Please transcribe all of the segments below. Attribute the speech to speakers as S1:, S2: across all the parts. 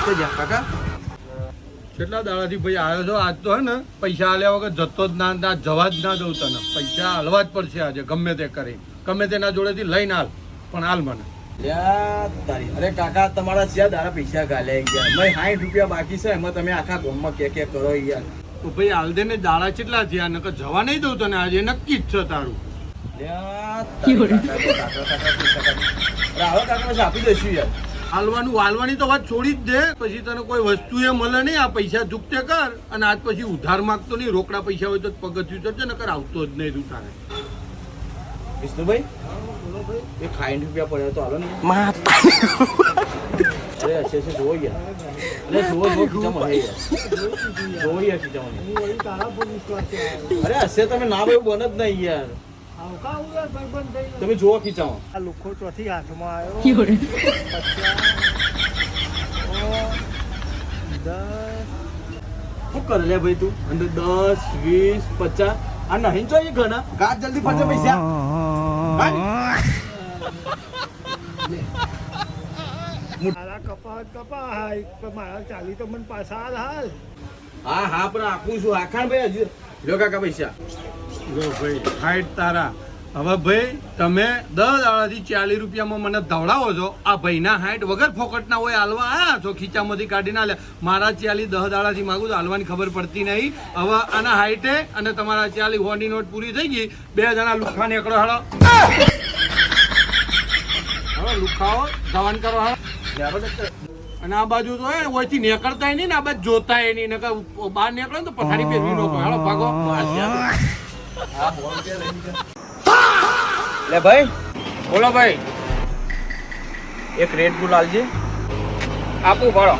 S1: કાકા
S2: કેટલા દાડાથી ભાઈ આવ્યો છો? આજ તો હે ને પૈસા આલ્યા વગર જતો જ ના, જવા જ ના દઉં તને. પૈસા હાલવા જ પડશે આજે, ગમે તે કરી, ગમે તેના જોડેથી લઈને હાલ, પણ હાલ મને.
S1: અરે કાકા તમારા જ્યાં દાડા પૈસા ગાલ્યા ગયા, મેં 60 રૂપિયા બાકી છે, એમાં તમે આખા ગામમાં કે કરો યાર.
S2: તો ભાઈ હાલ દે ને, દાડા કેટલા થયા? નકર જવા નહીં દઉં તને આજે, નક્કી જ છે તારું.
S1: આપી દઈશું યાર.
S2: હાલવાની તો વાત છોડી જ દે. પછી તને કોઈ વસ્તુ એ મળે નહીં. આ પૈસા ચૂકતે કર, અને આજ પછી ઉધાર માંગતો નહીં. રોકડા પૈસા હોય તો પગથિયું ચડશે, નકર આવતો જ નહીં તું તારે.
S1: વિષ્ણુભાઈ એ 60 રૂપિયા પડ્યો તો હાલો ને. અરે હશે જોવો યાર. અરે જોવો ખીચામાં હે યાર. જોવો યાર ખીચામાં. અરે હશે તમે ના ભાઈ બન જ નહીં યાર. તમે જોવો ખીચામાં.
S3: આ લુખો ચોથી હાથમાં આવ્યો.
S1: 10 શું કરે લે ભાઈ તું? અંદર 10 20 50 આ નહીં જોઈએ ઘણા. ગાત જલ્દી પાછા પૈસા.
S3: મારા કપાય પણ મારા ચાલી તો મને પાછા હાલ.
S1: હા પણ આપું છું. આખાણ ભાઈ હજુ લો કાકા પૈસા.
S2: જો ભાઈ 60 તારા. હવે ભાઈ તમે 10 દાડાથી 40 રૂપિયામાં મને ધવડાવો છો. આ ભાઈના 60 વગર ફોકટના હોય હાલવા આયા છો, ખીચામાંથી કાઢી ના લે. મારા 40 10 દાડાથી માગું તો હાલવાની ખબર પડતી નહીં. હવે આના 60 અને તમારા 40 હોની નોટ પૂરી થઈ ગઈ. 2 જણા લુખા નીકળો હાલો. હવે લુખાઓ જવાન કરો હાલો. અને આ બાજુ તો હે ઓયથી નીકળતા નહીં ને આ બાજુ જોતાય નહીં. નકર બહાર નીકળે ને તો પથારી પહેરવી નો હાલો ભાગો.
S1: લે ભાઈ
S4: બોલો ભાઈ.
S1: એક રેડ બુલ આલજે.
S4: આપું ભાડો.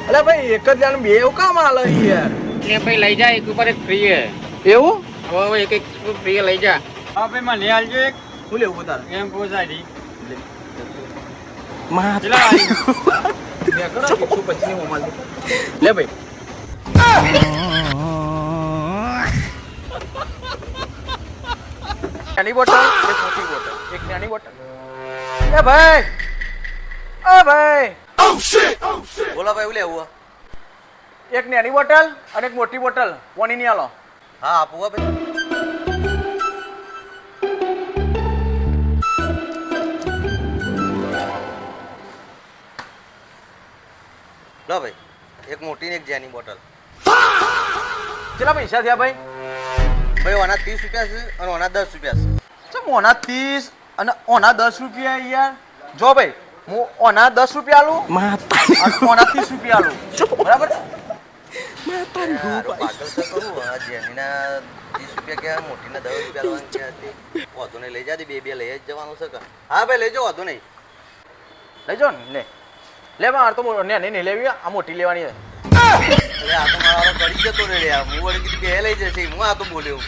S1: અલે ભાઈ એક જ જાણ બે એવું કામ આલે યાર.
S4: એ ભાઈ લઈ જા, એક ઉપર એક ફ્રી હે.
S1: એવું?
S4: હવે એક ફ્રી લઈ જા. હા ભાઈ મને આલજો એક.
S1: શું લેવું તારે?
S4: એમ પોસાડી
S1: લે ભાઈ. નાની બોટલ એક મોટી બોટલ. એક નાની બોટલ. એ ભાઈ બોલો ભાઈ. એવું લેવું? એક નાની બોટલ અને એક મોટી બોટલ. પાણી ની આલો. હા આપું ભાઈ. લો ભાઈ એક મોટી ને એક જેની બોટલ. કેટલા પૈસા થયા ભાઈ? ભાઈ ઓના 30 રૂપિયા છે અને ઓના 10 રૂપિયા છે. ચમ ઓના 30 અને ઓના 10 રૂપિયા યાર? જો ભાઈ હું ઓના 10 રૂપિયા આલું અને ઓના 30 રૂપિયા આલું. બરાબર? પાગલ છે કરું. આ જેનીના 30 રૂપિયા કે મોટીના 10 રૂપિયા લેવાનું કે વધુ નહીં. લઈ જા દે. બે લઈ જ જવાનું છે કે? હા ભાઈ લઈ જાઓ, વધુ નહીં. લઈ જાઓ ને. લે માર તો નહીં લેવી, આ મોટી લેવાની છે. આ તો મારો કરી જતો રે. હું વળી કીધું કે લઈ જશે. હું આ તો બોલ્યો.